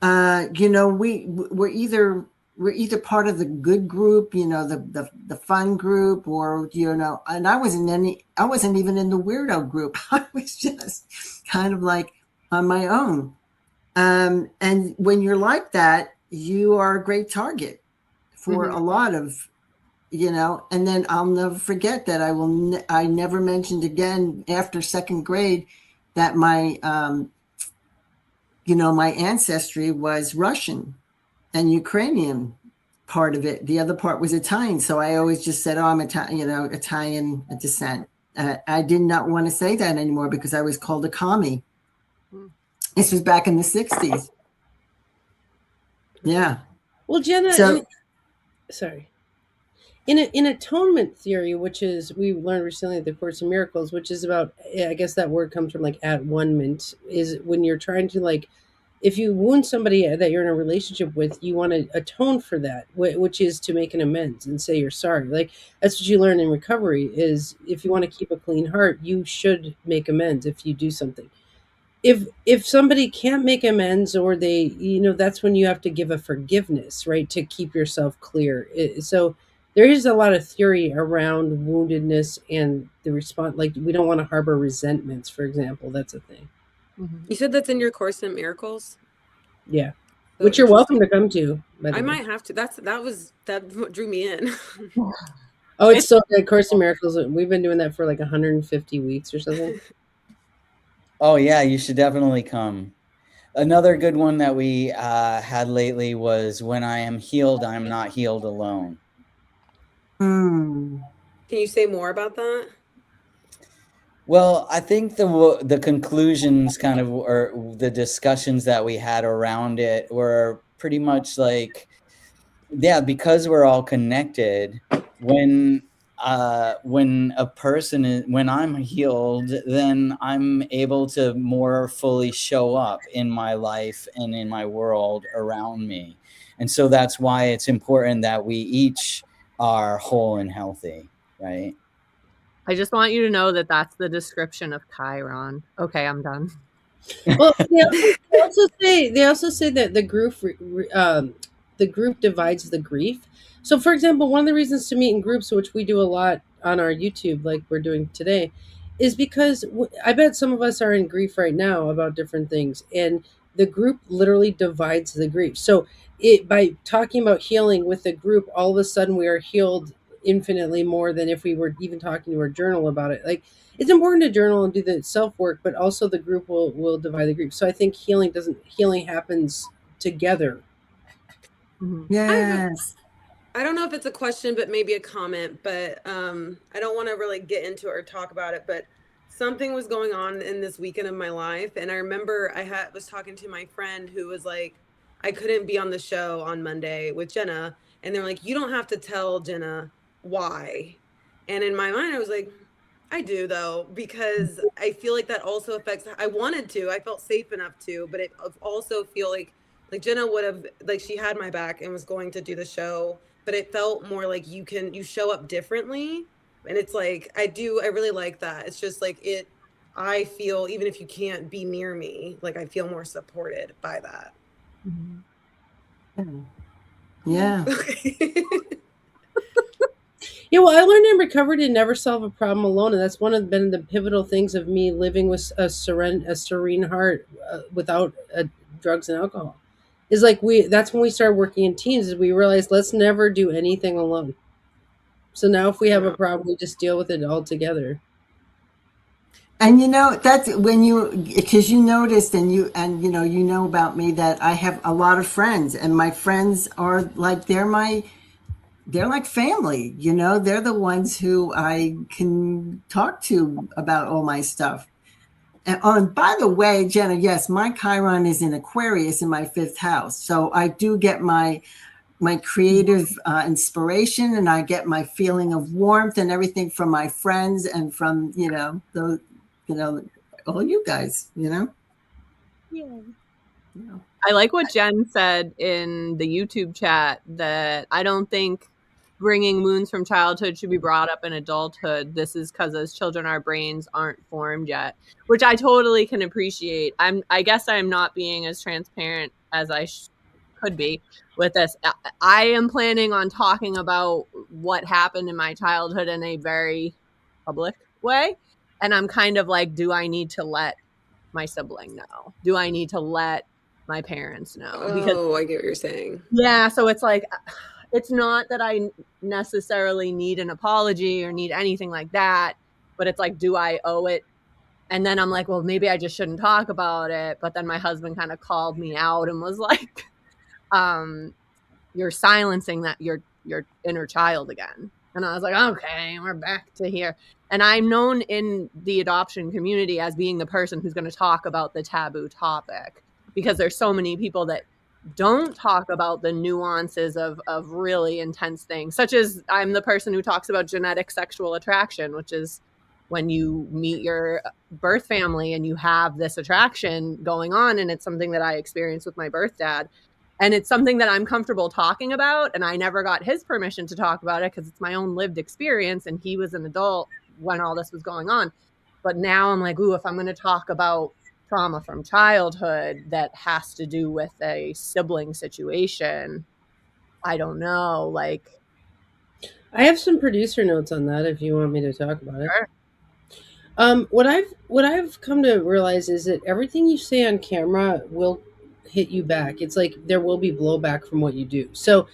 You know, we're either part of the good group, you know, the fun group, or you know, and I wasn't even in the weirdo group. I was just kind of like on my own. And when you're like that, you are a great target for a lot of, you know. And then I'll never forget that I never mentioned again after second grade that my you know, my ancestry was Russian and Ukrainian part of it. The other part was Italian. So I always just said, "Oh, I'm Italian," you know, Italian descent. I did not want to say that anymore because I was called a commie. This was back in the 60s. Yeah. Well, Jenna, So, sorry. In atonement theory, which is we learned recently at the Course in Miracles, which is about, I guess that word comes from like at one-ment, is when you're trying to like, if you wound somebody that you're in a relationship with, you want to atone for that, which is to make an amends and say you're sorry. Like that's what you learn in recovery is if you want to keep a clean heart, you should make amends if you do something. If somebody can't make amends or they, you know, that's when you have to give a forgiveness, right, to keep yourself clear. So there is a lot of theory around woundedness and the response. Like we don't want to harbor resentments, for example. That's a thing. You said that's in your Course in Miracles? Yeah. So Which you're welcome to come to. I might have to. That's what drew me in. Oh, it's so good. Course in Miracles. We've been doing that for like 150 weeks or something. Oh yeah, you should definitely come. Another good one that we had lately was "When I am healed, I am not healed alone." Can you say more about that? Well, I think the conclusions kind of, or the discussions that we had around it were pretty much like, yeah, because we're all connected. When a person is, when I'm healed, then I'm able to more fully show up in my life and in my world around me. And so that's why it's important that we each are whole and healthy, right? I just want you to know that that's the description of Chiron. Okay, I'm done. Well, they also say that the the group divides the grief. So, for example, one of the reasons to meet in groups, which we do a lot on our YouTube, like we're doing today, is because I bet some of us are in grief right now about different things, and the group literally divides the grief. So, by talking about healing with the group, all of a sudden we are healed infinitely more than if we were even talking to our journal about it. Like, it's important to journal and do the self work, but also the group will divide the group. So I think healing happens together. Yes. I don't know if it's a question, but maybe a comment, but I don't want to really get into it or talk about it, but something was going on in this weekend of my life. And I remember was talking to my friend who was like, I couldn't be on the show on Monday with Jenna. And they're like, you don't have to tell Jenna why. And in my mind, I was like, I do though, because I feel like that also affects, I wanted to, I felt safe enough to, but it also feel like Jenna would have, like, she had my back and was going to do the show, but it felt more like you show up differently. And it's like, I really like that. It's just like I feel, even if you can't be near me, like I feel more supported by that. Yeah. Yeah, well, I learned in recovery to never solve a problem alone, and that's been the pivotal things of me living with a serene heart without drugs and alcohol. Is like that's when we started working in teams. Is we realized let's never do anything alone. So now, if we have a problem, we just deal with it all together. And that's when because you noticed and you know about me that I have a lot of friends, and my friends are like they're like family, they're the ones who I can talk to about all my stuff. And by the way, Jenna, yes, my Chiron is in Aquarius in my 5th house. So I do get my creative inspiration, and I get my feeling of warmth and everything from my friends and from, all you guys, Yeah. I like what Jen said in the YouTube chat, that I don't think bringing wounds from childhood should be brought up in adulthood. This is because as children, our brains aren't formed yet, which I totally can appreciate. I guess I'm not being as transparent as I could be with this. I am planning on talking about what happened in my childhood in a very public way. And I'm kind of like, do I need to let my sibling know? Do I need to let my parents know? Because I get what you're saying. Yeah, so it's like, it's not that I necessarily need an apology or need anything like that, but it's like, do I owe it? And then I'm like, well, maybe I just shouldn't talk about it. But then my husband kind of called me out and was like, you're silencing your inner child again. And I was like, okay, we're back to here. And I'm known in the adoption community as being the person who's going to talk about the taboo topic, because there's so many people that don't talk about the nuances of really intense things, such as I'm the person who talks about genetic sexual attraction, which is when you meet your birth family and you have this attraction going on. And it's something that I experienced with my birth dad. And it's something that I'm comfortable talking about. And I never got his permission to talk about it because it's my own lived experience. And he was an adult when all this was going on. But now I'm like, ooh, if I'm going to talk about trauma from childhood that has to do with a sibling situation, I don't know. Like, I have some producer notes on that if you want me to talk about it. Sure. What I've come to realize is that everything you say on camera will hit you back. It's like there will be blowback from what you do. So,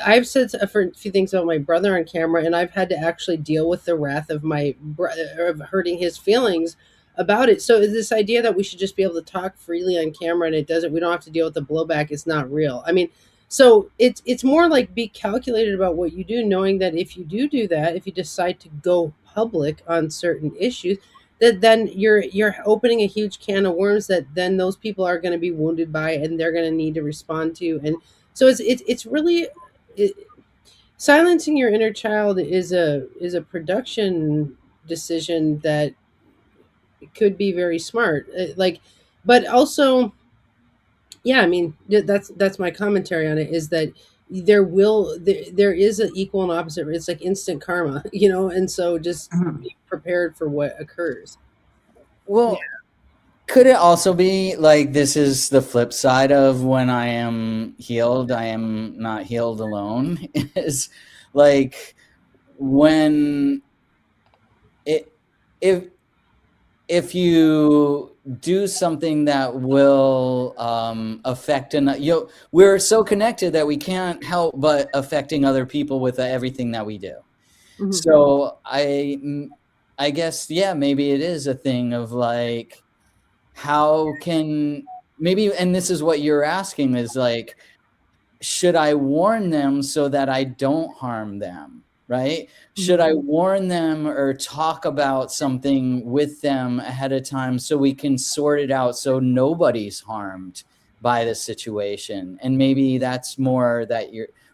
I've said a few things about my brother on camera, and I've had to actually deal with the wrath of of hurting his feelings about it. So this idea that we should just be able to talk freely on camera and we don't have to deal with the blowback, is not real. I mean, so it's more like be calculated about what you do, knowing that if you do that, if you decide to go public on certain issues, that then you're opening a huge can of worms that then those people are going to be wounded by, and they're going to need to respond to. And so it's really silencing your inner child is a production decision that could be very smart. But also, yeah, I mean, that's my commentary on it, is that there is an equal and opposite. It's like instant karma, and so just be prepared for what occurs. Well, Could it also be like this is the flip side of when I am healed, I am not healed alone? Is like when it if you do something that will affect we're so connected that we can't help but affecting other people with everything that we do. Mhm. So I guess, yeah, maybe it is a thing of like, how can maybe, and this is what you're asking, is like, should I warn them so that I don't harm them, right? Should I warn them or talk about something with them ahead of time so we can sort it out so nobody's harmed by the situation? And maybe that's more that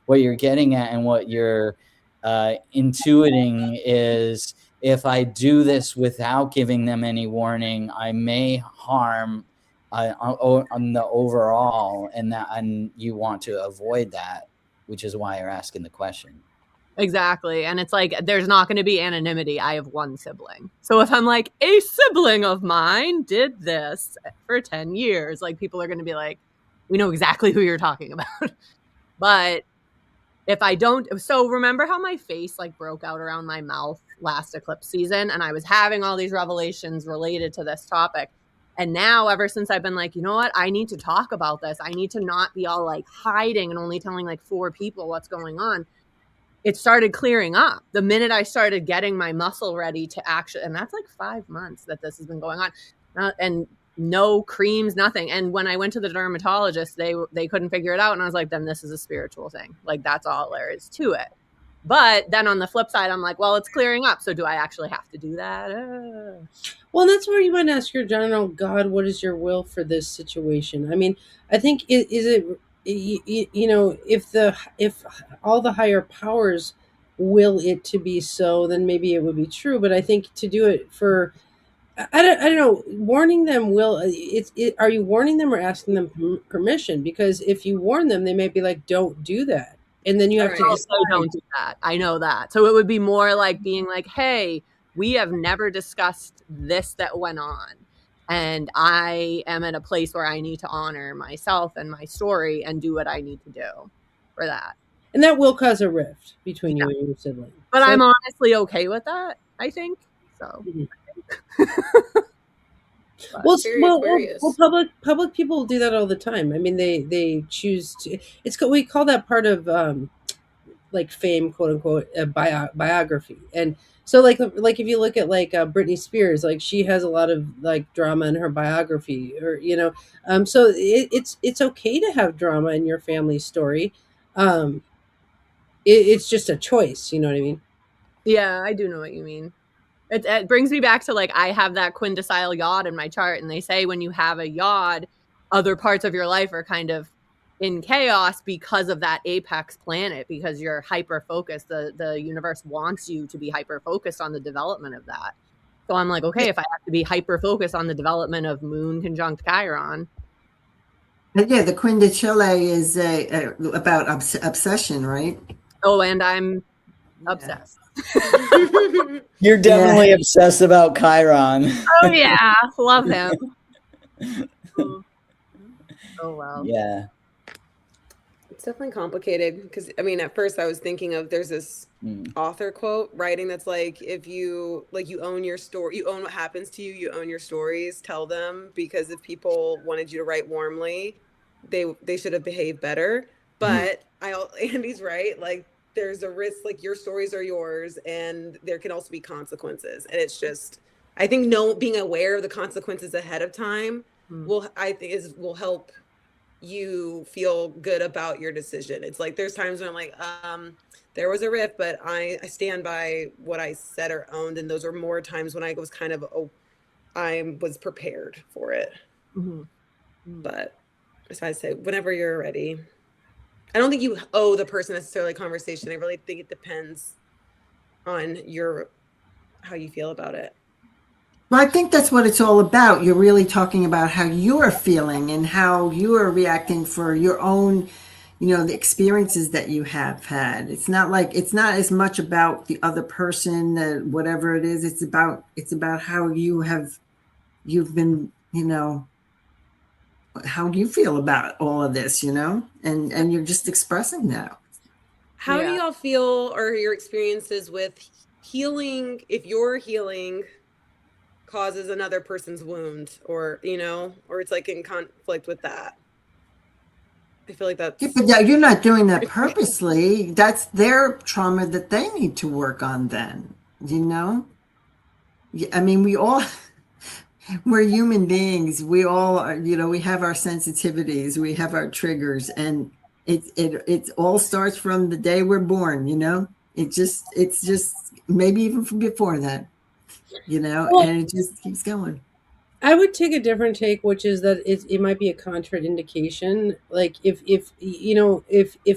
what you're getting at, and what you're intuiting is, if I do this without giving them any warning, I may harm on the overall, and you want to avoid that, which is why you're asking the question. Exactly. And it's like, there's not going to be anonymity. I have one sibling. So if I'm like, a sibling of mine did this for 10 years, like, people are going to be like, we know exactly who you're talking about. But if I don't, so remember how my face like broke out around my mouth last eclipse season, and I was having all these revelations related to this topic. And now, ever since I've been like, you know what, I need to talk about this. I need to not be all like hiding and only telling like 4 people what's going on. It started clearing up the minute I started getting my muscle ready to actually, and that's like 5 months that this has been going on, and no creams, nothing. And when I went to the dermatologist, they couldn't figure it out. And I was like, then this is a spiritual thing. Like, that's all there is to it. But then on the flip side, I'm like, well, it's clearing up. So do I actually have to do that? Well, that's where you might ask your general God, what is your will for this situation? I mean, I think is it, you know, if all the higher powers will it to be so, then maybe it would be true. But I think to do it for, I don't know, warning them will, are you warning them or asking them permission? Because if you warn them, they may be like, don't do that. And then you have to Also, decide. don't do that. I know that. So it would be more like being like, hey, we have never discussed this that went on. And I am at a place where I need to honor myself and my story and do what I need to do for that. And that will cause a rift between you and your sibling. But So- I'm honestly okay with that, I think. So. Mhm. But- Well, public people do that all the time. I mean, they choose to. We call that part of like fame, quote unquote, a biography. And so, like if you look at like Britney Spears, like she has a lot of like drama in her biography, or you know, so it's okay to have drama in your family story. It's just a choice. You know what I mean? Yeah, I do know what you mean. It brings me back to like, I have that quintessile yod in my chart, and they say when you have a yod, other parts of your life are kind of in chaos because of that apex planet, because you're hyper focused. The universe wants you to be hyper focused on the development of that. So I'm like, okay, if I have to be hyper focused on the development of Moon conjunct Chiron. But yeah, the Quindicille is about obsession, right? Oh, and I'm obsessed. You're definitely obsessed about Chiron. Oh yeah, love him. Oh well. Yeah. It's definitely complicated because I mean, at first I was thinking of, there's this author quote writing that's like, if you own your story, you own what happens to you, you own your stories, tell them, because if people wanted you to write warmly, they should have behaved better. But Andy's right, like there's a risk, like your stories are yours and there can also be consequences. And it's just, I think being aware of the consequences ahead of time will help you feel good about your decision. It's like there's times when I'm like, there was a rift, but I stand by what I said or owned, and those are more times when I was kind of I was prepared for it. But as I say, whenever you're ready. I don't think you owe the person necessarily a conversation. I really think it depends on how you feel about it. Well, I think that's what it's all about. You're really talking about how you're feeling and how you are reacting for your own, the experiences that you have had. It's not as much about the other person, whatever it is. It's about how you've been you know, how you feel about all of this, and you're just expressing that. How do Yeah. y'all feel, or your experiences with healing, if your healing causes another person's wound, or or it's like in conflict with that? I feel like Yeah, that's but yeah, you're not doing that purposely. That's their trauma that they need to work on then, you know? I mean, we're human beings. We all are, we have our sensitivities, we have our triggers, and it all starts from the day we're born, it's just maybe even from before that, Well, and it just keeps going. I would take a different take, which is that it might be a contraindication. Like if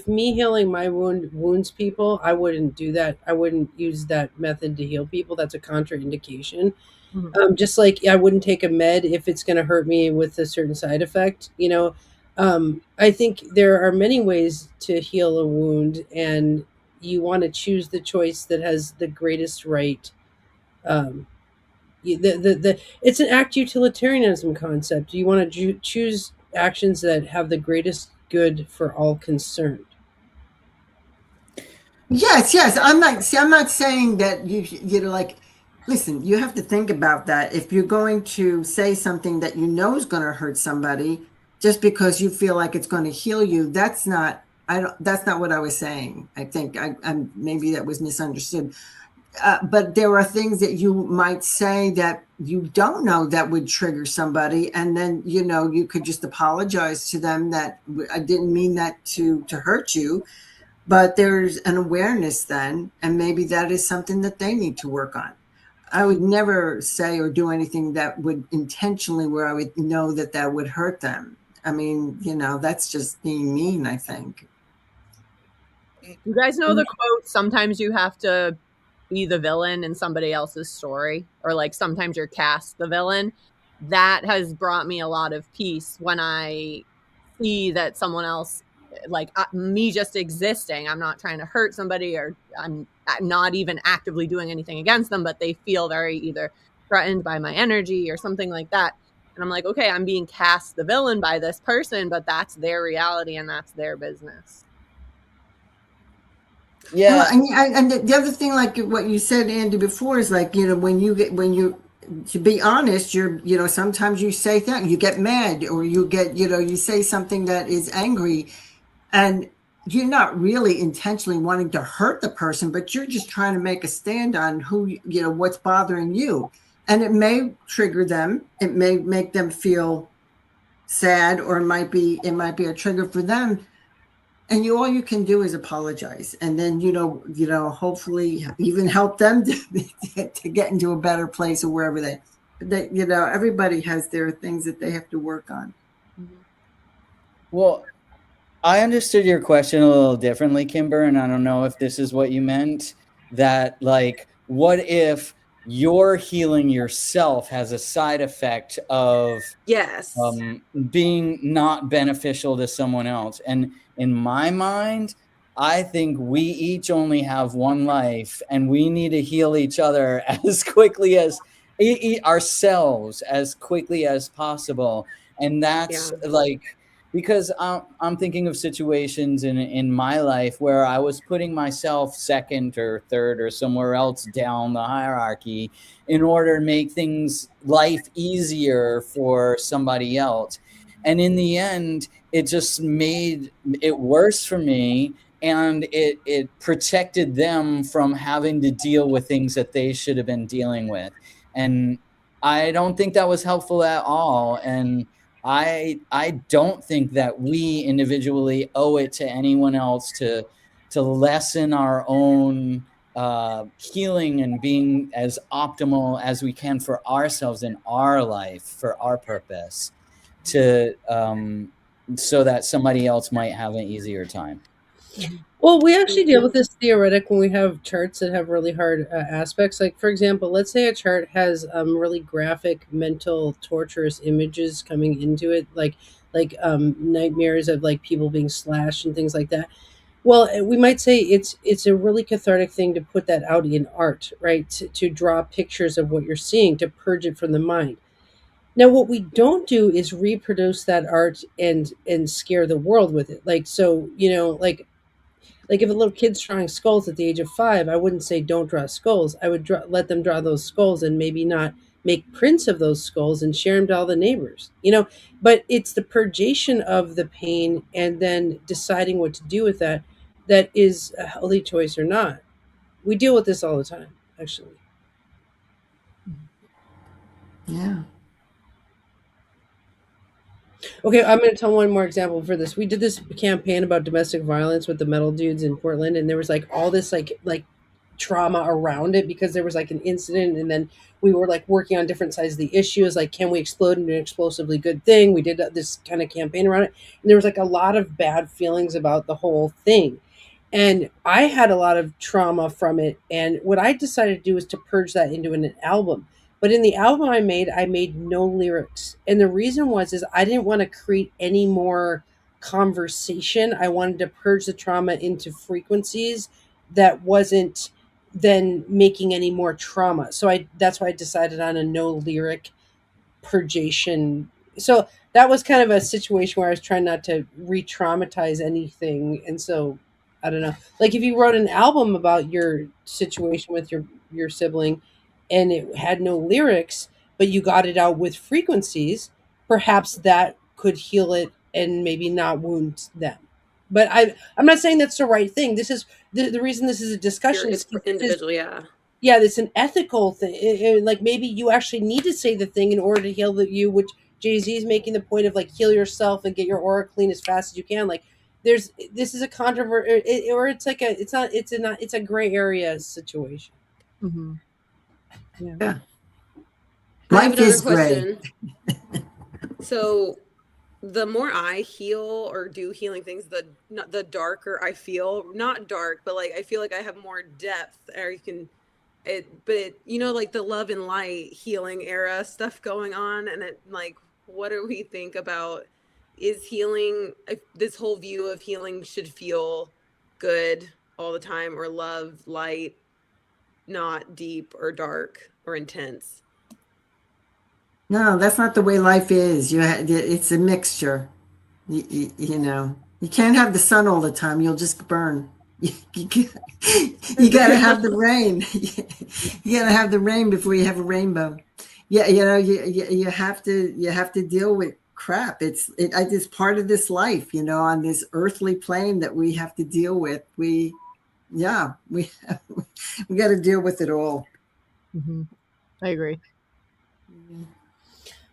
me healing my wounds people, I wouldn't do that. I wouldn't use that method to heal people. That's a contraindication. Mhm. Just like I wouldn't take a med if it's going to hurt me with a certain side effect. I think there are many ways to heal a wound, and you want to choose the choice that has the greatest right. Um, it's an act utilitarianism concept. You want to choose actions that have the greatest good for all concerned. Yes. I'm not saying that like, listen, you have to think about that. If you're going to say something that is going to hurt somebody just because you feel like it's going to heal you, that's not what I was saying. I think I'm maybe that was misunderstood. But there are things that you might say that you don't know that would trigger somebody, and then you could just apologize to them that I didn't mean that to hurt you, but there's an awareness then, and maybe that is something that they need to work on. I would never say or do anything that would intentionally where I would know that would hurt them. I mean, that's just being mean, I think. You guys know the quote, sometimes you have to be the villain in somebody else's story, or like sometimes you're cast the villain. That has brought me a lot of peace when I see that someone else, like me just existing, I'm not trying to hurt somebody, or I'm not even actively doing anything against them, but they feel very either threatened by my energy or something like that. And I'm like, okay, I'm being cast the villain by this person, but that's their reality and that's their business. Yeah. Well, and the other thing, like what you said, Andy, before is like, when you to be honest, sometimes you say things, you get mad, or you say something that is angry, and you're not really intentionally wanting to hurt the person, but you're just trying to make a stand on what's bothering you. And it may trigger them. It may make them feel sad, or it might be a trigger for them. And all you can do is apologize, and then hopefully even help them to get into a better place, or wherever they everybody has their things that they have to work on. Well, I understood your question a little differently, Kimber, and I don't know if this is what you meant. That, like, what if your healing yourself has a side effect of yes, being not beneficial to someone else? And in my mind, I think we each only have one life, and we need to heal each other as quickly as ourselves as quickly as possible. And that's like, because I'm thinking of situations in my life where I was putting myself second or third or somewhere else down the hierarchy in order to make life easier for somebody else. And in the end, it just made it worse for me, and it protected them from having to deal with things that they should have been dealing with. And I don't think that was helpful at all. And I don't think that we individually owe it to anyone else to lessen our own healing and being as optimal as we can for ourselves in our life, for our purpose, to so that somebody else might have an easier time. Well, we actually deal with this theoretic when we have charts that have really hard aspects. Like, for example, let's say a chart has really graphic, mental, torturous images coming into it, like nightmares of like people being slashed and things like that. Well, we might say it's a really cathartic thing to put that out in art, right? To draw pictures of what you're seeing, to purge it from the mind. Now, what we don't do is reproduce that art and scare the world with it. Like, so, like if a little kid's drawing skulls at the age of 5, I wouldn't say don't draw skulls. I would let them draw those skulls and maybe not make prints of those skulls and share them to all the neighbors. But it's the purgation of the pain and then deciding what to do with that is a healthy choice or not. We deal with this all the time, actually. Yeah. Okay, I'm going to tell one more example for this. We did this campaign about domestic violence with the metal dudes in Portland, and there was like all this like trauma around it because there was like an incident, and then we were like working on different sides of the issues, like can we explode into an explosively good thing? We did this kind of campaign around it, and there was like a lot of bad feelings about the whole thing. And I had a lot of trauma from it, and what I decided to do was to purge that into an album. But in the album I made no lyrics. And the reason was is I didn't want to create any more conversation. I wanted to purge the trauma into frequencies that wasn't then making any more trauma. So that's why I decided on a no lyric purgation. So that was kind of a situation where I was trying not to re-traumatize anything. And so I don't know. Like if you wrote an album about your situation with your sibling and it had no lyrics, but you got it out with frequencies, perhaps that could heal it and maybe not wound them. But I'm not saying that's the right thing. This is the reason this is a discussion. It's individual, yeah. Yeah, it's an ethical thing. Like maybe you actually need to say the thing in order to heal you, which Jay-Z is making the point of like heal yourself and get your aura clean as fast as you can. Like this is a controversy, or it's like it's a gray area situation. Mm-hmm. Yeah. I have Life another is gray. question. So the more I heal or do healing things, the darker I feel. Not dark, but like I feel like I have more depth, or you can like the love and light healing era stuff going on, and it like, what do we think about is healing? This whole view of healing should feel good all the time, or love, light, not deep or dark or intense. No, that's not the way life is. It's a mixture. You can't have the sun all the time. You'll just burn. You got to have the rain. You got to have the rain before you have a rainbow. Yeah, you have to deal with crap. It's part of this life, on this earthly plane that we have to deal with. We got to deal with it all. Mm-hmm. I agree.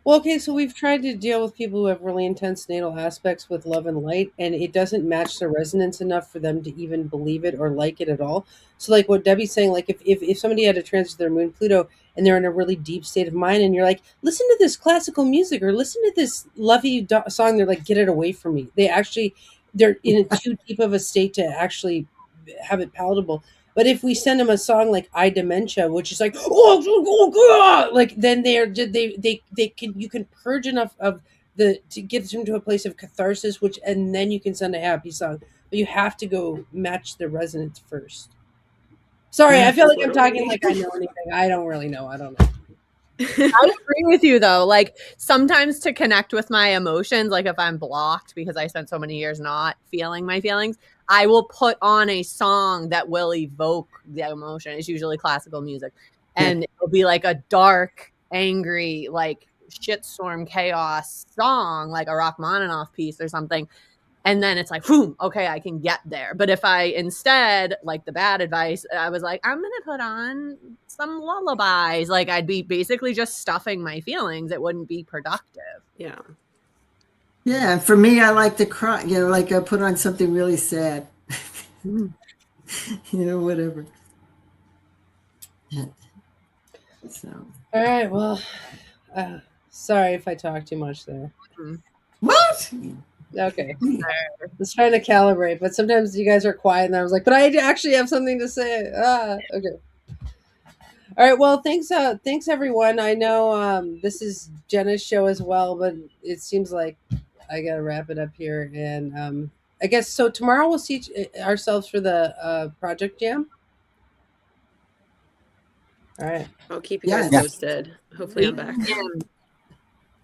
Well, okay, so we've tried to deal with people who have really intense natal aspects with love and light, and it doesn't match the resonance enough for them to even believe it or like it at all. So like what Debbie's saying, like if somebody had a transit their moon Pluto and they're in a really deep state of mind and you're like, listen to this classical music or listen to this lovey song, they're like, get it away from me. They're in too deep of a state to actually have it palatable. But if we send them a song like "I Dementia," which is like, oh, like then you can purge enough of to get them to a place of catharsis, and then you can send a happy song. But you have to go match the resonance first. Sorry, I feel like I'm talking like I know anything. I don't really know. I don't know. I agree with you though. Like sometimes to connect with my emotions, like if I'm blocked because I spent so many years not feeling my feelings, I will put on a song that will evoke the emotion. It's usually classical music. And it'll be like a dark, angry, like shitstorm chaos song, like a Rachmaninoff piece or something. And then it's like, boom, okay, I can get there. But if I instead, like the bad advice, I was like, I'm going to put on some lullabies. Like I'd be basically just stuffing my feelings. It wouldn't be productive. Yeah. Yeah. And for me, I like to cry, like I put on something really sad, whatever. Yeah. So. All right. Well, sorry if I talk too much there. What? Okay. I was trying to calibrate, but sometimes you guys are quiet and I was like, but I actually have something to say. Okay. All right. Well, thanks everyone. I know this is Jenna's show as well, but it seems like I got to wrap it up here. And I guess so tomorrow we'll see ourselves for the Project Jam. All right. I'll keep you guys posted. Hopefully I'm back.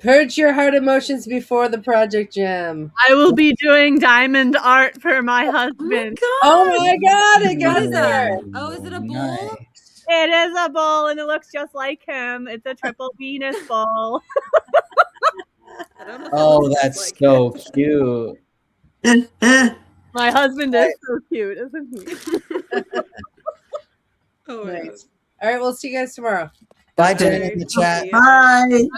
Purge your heart emotions before the Project Jam. I will be doing diamond art for my husband. Oh my God! It got What is that? there. Oh, is it a bowl? Nice. It is a bowl and it looks just like him. It's a triple Venus bowl. I don't know if it Oh, looks that's like so it. cute. My husband is so cute, isn't he? Oh my Nice. All right, we'll see you guys tomorrow. Bye, Jen in the chat. God. Bye.